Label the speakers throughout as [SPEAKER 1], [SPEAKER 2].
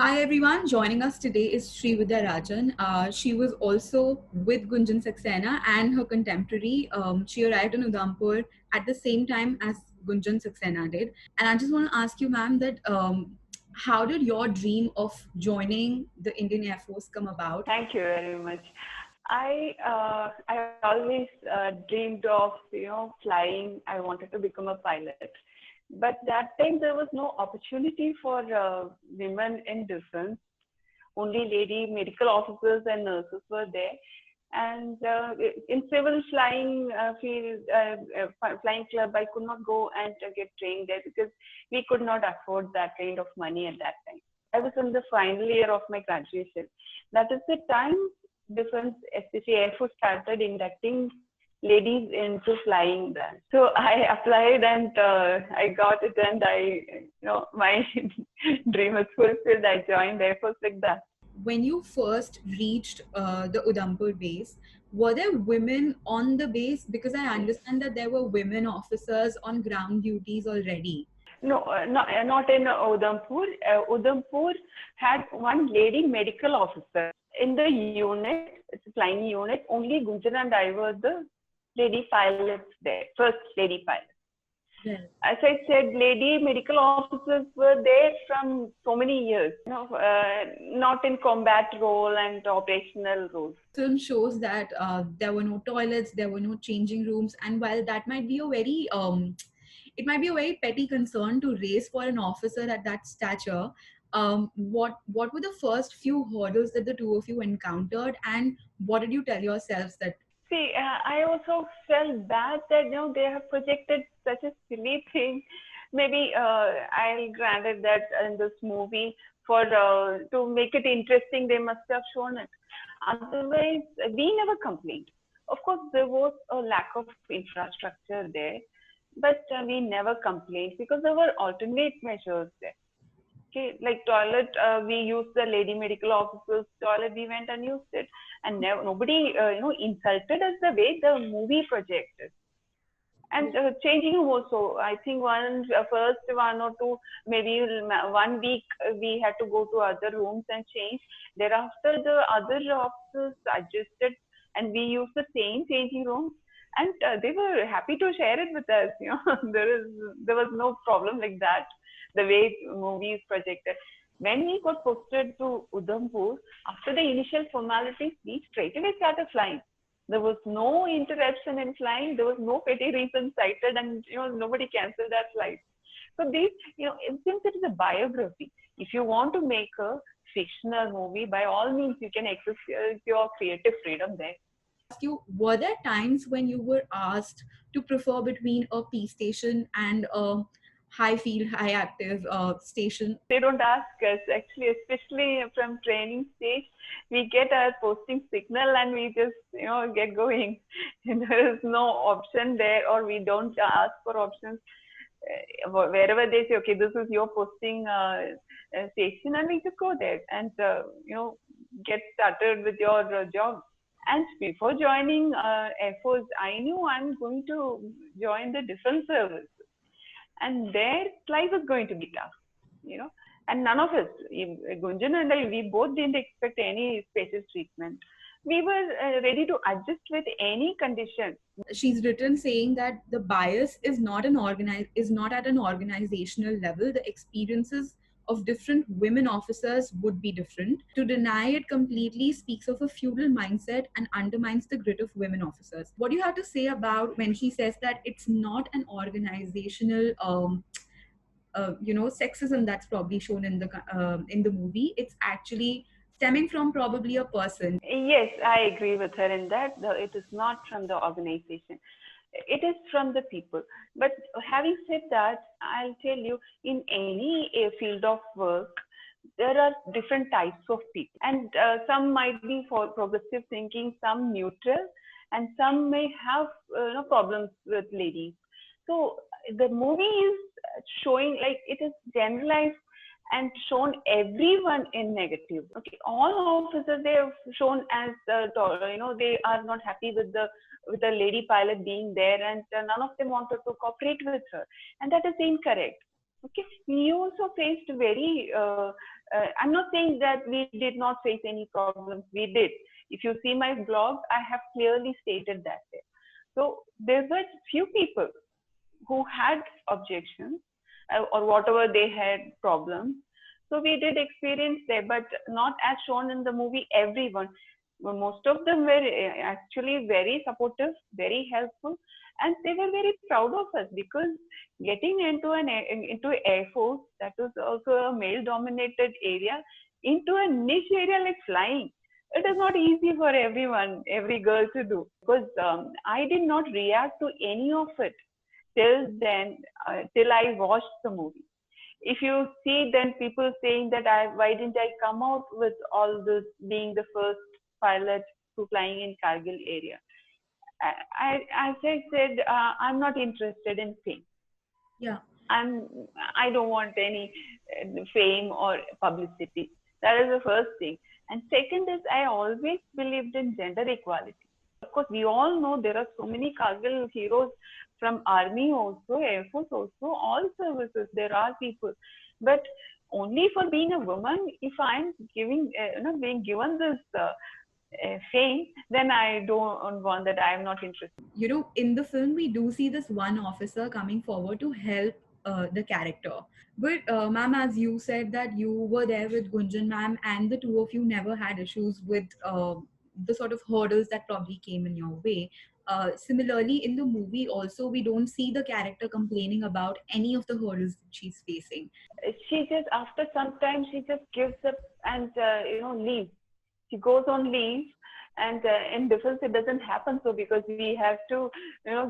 [SPEAKER 1] Hi everyone, joining us today is Sreevidya Rajan. She was also with Gunjan Saxena and her contemporary. She arrived in Udhampur at the same time as Gunjan Saxena did. And I just want to ask you, ma'am, that how did your dream of joining the Indian Air Force come about?
[SPEAKER 2] Thank you very much. I always dreamed of flying. I wanted to become a pilot, but that time there was no opportunity for women in defense. Only lady medical officers and nurses were there, and in civil flying field, flying club, I could not go and get trained there because we could not afford that kind of money at that time. I was in the final year of my graduation. That is the time defense, especially Air Force, started inducting ladies into flying then. So I applied and I got it, and my dream was fulfilled. I joined Air Force like that.
[SPEAKER 1] When you first reached the Udhampur base, were there women on the base? Because I
[SPEAKER 2] Yes.
[SPEAKER 1] understand that there were women officers on ground duties already.
[SPEAKER 2] No, not in Udhampur. Udhampur had one lady medical officer. In the unit, it's a flying unit, only Gunjan and I were the lady pilots there, first lady pilot.
[SPEAKER 1] Well,
[SPEAKER 2] As I said, lady medical officers were there from so many years, not in combat role and operational roles.
[SPEAKER 1] film shows that there were no toilets, there were no changing rooms, and while that might be a very it might be a very petty concern to raise for an officer at that stature. What were the first few hurdles that the two of you encountered, and what did you tell yourselves that?
[SPEAKER 2] See, I also felt bad that they have projected such a silly thing. Maybe I'll grant it that in this movie, for to make it interesting, they must have shown it. Otherwise, we never complained. Of course, there was a lack of infrastructure there, but we never complained because there were alternate measures there. Okay, like toilet, we used the lady medical officer's toilet. We went and used it, and nobody, insulted us the way the movie projected. And changing room also, I think first 1 or 2, maybe 1 week, we had to go to other rooms and change. Thereafter, the other officers adjusted, and we used the same changing room, and they were happy to share it with us. There was no problem like that. The way movie is projected. When we got posted to Udhampur, after the initial formalities, we straight away started flying. There was no interruption in flying. There was no petty reason cited, and nobody canceled that flight. So since it is a biography, if you want to make a fictional movie, by all means, you can exercise your creative freedom there.
[SPEAKER 1] Ask you, were there times when you were asked to prefer between a P station and a high field, high active station?
[SPEAKER 2] They don't ask us actually, especially from training stage. We get our posting signal and we just get going. And there is no option there, or we don't ask for options. Wherever they say, okay, this is your posting station, and we just go there and get started with your job. And before joining Air Force, I knew I'm going to join the defense service, and their life was going to be tough, you know. And none of us, Gunjan and I, we both didn't expect any special treatment. We were ready to adjust with any condition.
[SPEAKER 1] She's written saying that the bias is not at an organizational level. The experiences of different women officers would be different. To deny it completely speaks of a feudal mindset and undermines the grit of women officers. What do you have to say about when she says that it's not an organizational sexism that's probably shown in the movie? It's actually stemming from probably a person.
[SPEAKER 2] Yes, I agree with her in that. It is not from the organization. It is from the people. But having said that, I'll tell you, in any field of work, there are different types of people, and some might be for progressive thinking, some neutral, and some may have problems with ladies. So the movie is showing, like, it is generalized and shown everyone in negative. Okay, all officers, they have shown as they are not happy with the lady pilot being there, and none of them wanted to cooperate with her, and that is incorrect. Okay, we also faced very I'm not saying that we did not face any problems. We did. If you see my blog, I have clearly stated that there. So there were few people who had objections or whatever they had problems. So we did experience there, but not as shown in the movie. Everyone, most of them were actually very supportive, very helpful, and they were very proud of us because getting into Air Force, that was also a male-dominated area, into a niche area like flying. It is not easy for everyone, every girl to do because I did not react to any of it till then, till I watched the movie. If you see, then people saying that why didn't I come out with all this being the first pilot to flying in Kargil area? As I said, I'm not interested in fame.
[SPEAKER 1] Yeah.
[SPEAKER 2] I'm, I don't want any fame or publicity. That is the first thing. And second is, I always believed in gender equality. Of course, we all know there are so many Kargil heroes from army also, air force also, all services. There are people, but only for being a woman, if I'm being given this fame, then I don't want that. I am not interested.
[SPEAKER 1] In the film, we do see this one officer coming forward to help the character. But, ma'am, as you said that you were there with Gunjan ma'am, and the two of you never had issues with the sort of hurdles that probably came in your way. Similarly, in the movie, also, we don't see the character complaining about any of the hurdles that she's facing.
[SPEAKER 2] She just, after some time, she just gives up and leaves. She goes on leave, and in defense it doesn't happen so because we have to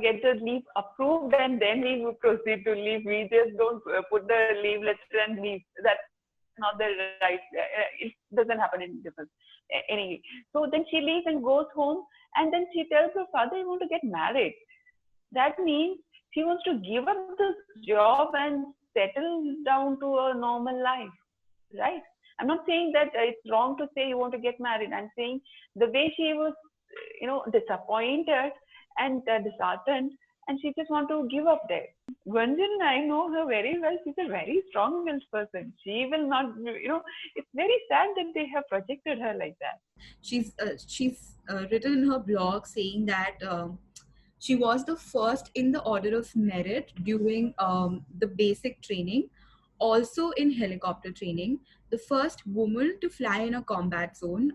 [SPEAKER 2] get the leave approved and then we will proceed to leave. We just don't put the leave letter and leave. That's not the right, it doesn't happen in defense anyway. So then she leaves and goes home, and then she tells her father, I want to get married. That means she wants to give up this job and settle down to a normal life, right? I'm not saying that it's wrong to say you want to get married. I'm saying the way she was, disappointed and disheartened, and she just want to give up there. Gunjan, I know her very well. She's a very strong-willed person. She will not, it's very sad that they have projected her like that.
[SPEAKER 1] She's written in her blog saying that she was the first in the order of merit during the basic training, also in helicopter training, the first woman to fly in a combat zone,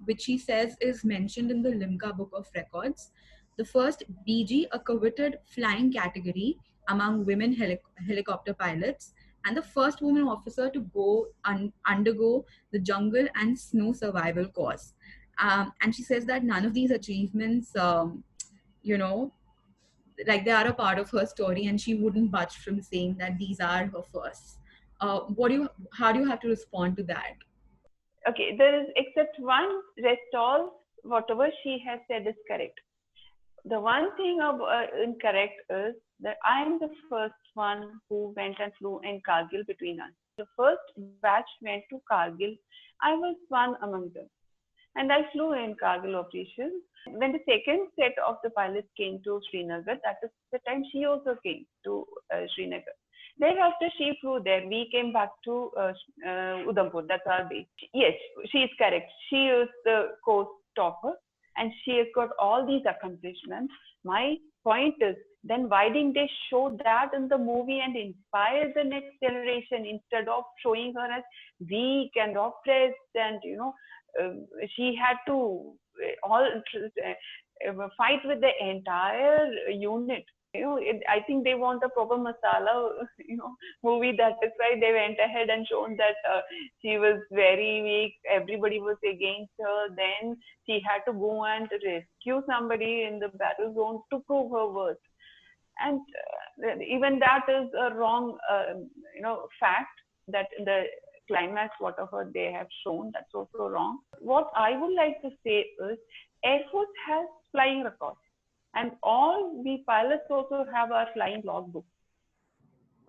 [SPEAKER 1] which she says is mentioned in the Limca Book of Records, the first BG, a coveted flying category among women helicopter pilots, and the first woman officer to go undergo the jungle and snow survival course. And she says that none of these achievements, you know, like they are a part of her story, and she wouldn't budge from saying that these are her firsts. How do you have to respond to that?
[SPEAKER 2] Okay, there is except one, rest all, whatever she has said is correct. The one thing incorrect is that I am the first one who went and flew in Kargil between us. The first batch went to Kargil. I was one among them. And I flew in Kargil operations. When the second set of the pilots came to Srinagar, that is the time she also came to Srinagar. Thereafter, she flew there. We came back to Udhampur. That's our base. Yes, she is correct. She is the course topper and she has got all these accomplishments. My point is, then why didn't they show that in the movie and inspire the next generation instead of showing her as weak and oppressed and she had to fight with the entire unit. I think they want a proper masala, movie. That is why they went ahead and shown that she was very weak. Everybody was against her. Then she had to go and rescue somebody in the battle zone to prove her worth. And even that is a wrong, fact that the climax, whatever they have shown, that's also wrong. What I would like to say is, Air Force has flying records. And all we pilots also have our flying logbook.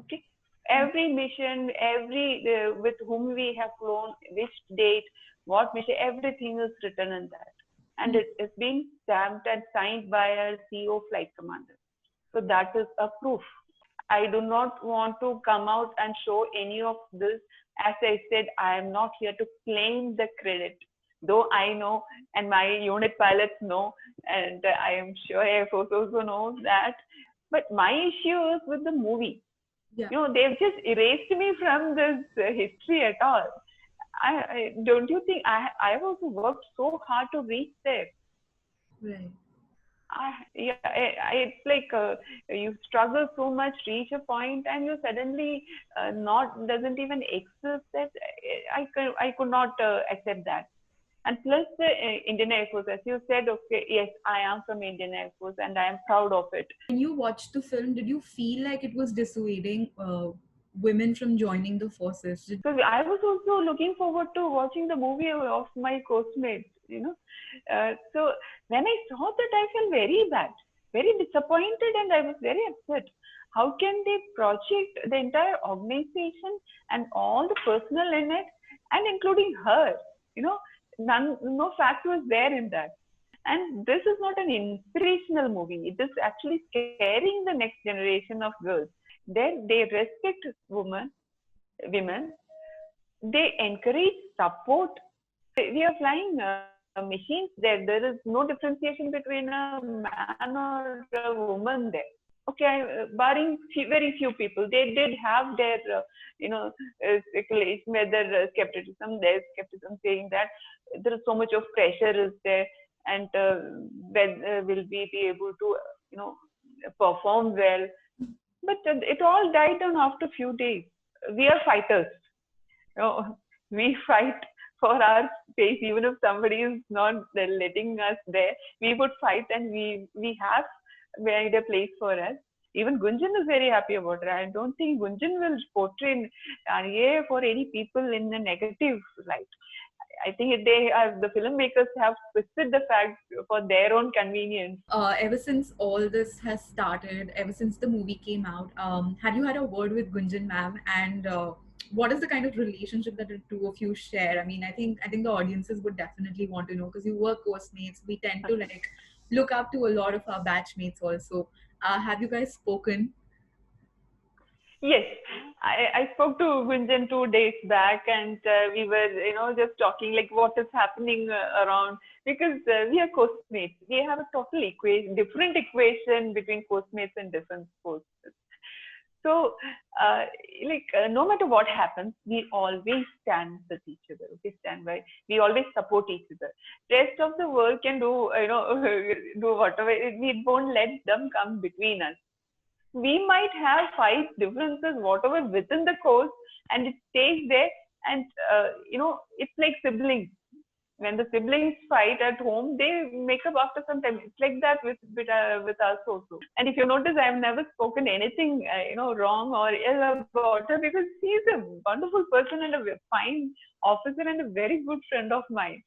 [SPEAKER 2] Okay, every mission, every with whom we have flown, which date, what mission, everything is written in that, and it's been stamped and signed by our CO flight commander. So that is a proof. I do not want to come out and show any of this As I said, I am not here to claim the credit, though I know, and my unit pilots know, and I am sure Air Force also knows that. But my issue is with the movie.
[SPEAKER 1] Yeah.
[SPEAKER 2] They've just erased me from this history at all. Don't you think I've also worked so hard to reach there?
[SPEAKER 1] Right.
[SPEAKER 2] Yeah, it's like you struggle so much, reach a point, and you suddenly not doesn't even exist. That I could not accept that. And plus the Indian Air Force, as you said, okay, yes, I am from Indian Air Force, and I am proud of it.
[SPEAKER 1] When you watched the film, did you feel like it was dissuading women from joining the forces?
[SPEAKER 2] So I was also looking forward to watching the movie of my course-mates. So when I saw that, I felt very bad, very disappointed, and I was very upset. How can they project the entire organization and all the personnel in it, and including her? No fact was there in that. And this is not an inspirational movie. It is actually scaring the next generation of girls. They respect women. They encourage support. We are flying machines there. There is no differentiation between a man or a woman there. Okay, barring very few people, they did have their, speculation, whether skepticism, there's skepticism saying that there is so much of pressure is there, and when will we be able to, perform well? But it all died down after a few days. We are fighters. We fight for our space, even if somebody is not letting us there. We would fight, and we have made a place for us. Even Gunjan is very happy about it. I don't think Gunjan will portray RA for any people in a negative light. I think the filmmakers have twisted the facts for their own convenience.
[SPEAKER 1] Ever since all this has started, ever since the movie came out, have you had a word with Gunjan ma'am? And what is the kind of relationship that the two of you share? I mean, I think the audiences would definitely want to know, because you were course mates. We tend to like look up to a lot of our batchmates also. Have you guys spoken?
[SPEAKER 2] Yes, I spoke to Gunjan 2 days back, and we were, just talking like what is happening around, because we are course-mates. We have a total different equation between course-mates and defense forces. So, no matter what happens, we always stand with each other. Okay, stand by. We always support each other. Rest of the world can do, do whatever. We won't let them come between us. We might have fight differences, whatever within the course, and it stays there. And it's like siblings. When the siblings fight at home, they make up after some time. It's like that with us also. And if you notice, I've never spoken anything wrong or ill about her, because she's a wonderful person and a fine officer and a very good friend of mine.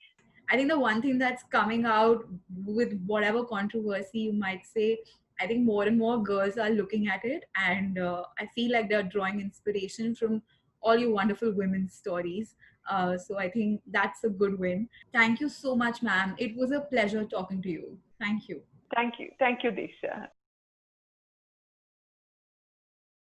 [SPEAKER 1] I think the one thing that's coming out with whatever controversy you might say, I think more and more girls are looking at it, and I feel like they're drawing inspiration from all your wonderful women's stories. So I think that's a good win. Thank you so much, ma'am. It was a pleasure talking to you. Thank you.
[SPEAKER 2] Thank you, Disha.